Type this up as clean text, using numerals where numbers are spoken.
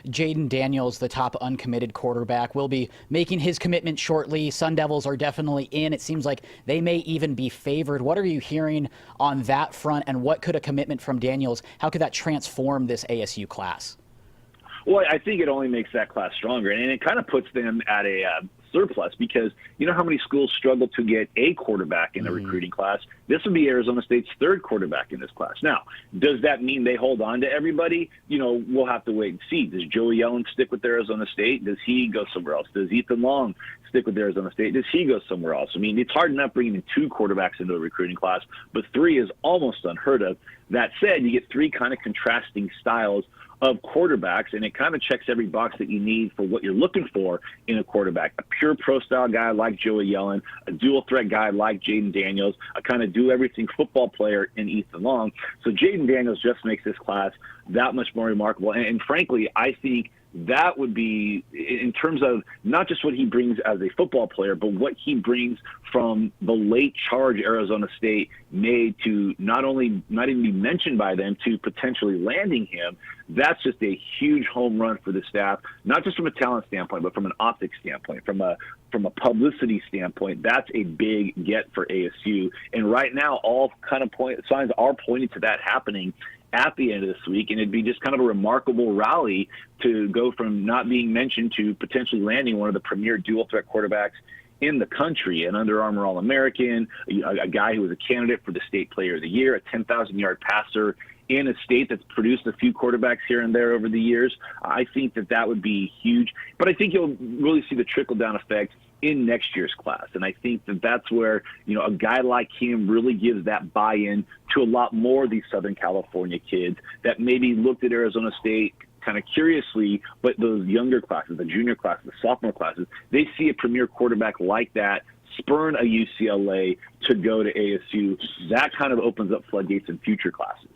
Jayden Daniels, the top uncommitted quarterback, will be making his commitment shortly. Sun Devils are definitely in. It seems like they may even be favored. What are you hearing on that front, and what could a commitment from Daniels, how could that transform this ASU class? Well, I think it only makes that class stronger, and it kind of puts them at a surplus because you know how many schools struggle to get a quarterback in a recruiting class? This would be Arizona State's third quarterback in this class. Now, does that mean they hold on to everybody? You know, we'll have to wait and see. Does Joey Yellen stick with Arizona State? Does he go somewhere else? Does Ethan Long stick with Arizona State? Does he go somewhere else? I mean, it's hard enough bringing in two quarterbacks into a recruiting class, but three is almost unheard of. That said, you get three kind of contrasting styles of quarterbacks, and it kind of checks every box that you need for what you're looking for in a quarterback. A pure pro-style guy like Joey Yellen, a dual-threat guy like Jayden Daniels, a kind of do-everything football player in Ethan Long. So Jayden Daniels just makes this class that much more remarkable. And frankly, I think that would be, in terms of not just what he brings as a football player, but what he brings from the late charge Arizona State made to not even be mentioned by them to potentially landing him. That's just a huge home run for the staff, not just from a talent standpoint, but from an optics standpoint, from a publicity standpoint. That's a big get for ASU. And right now, all kind of signs are pointing to that happening at the end of this week, and it'd be just kind of a remarkable rally to go from not being mentioned to potentially landing one of the premier dual-threat quarterbacks in the country, an Under Armour All-American, a guy who was a candidate for the State Player of the Year, a 10,000-yard passer in a state that's produced a few quarterbacks here and there over the years. I think that would be huge, but I think you'll really see the trickle-down effect in next year's class. And I think that's where, a guy like him really gives that buy-in to a lot more of these Southern California kids that maybe looked at Arizona State kind of curiously, but those younger classes, the junior classes, the sophomore classes, they see a premier quarterback like that spurn a UCLA to go to ASU. That kind of opens up floodgates in future classes.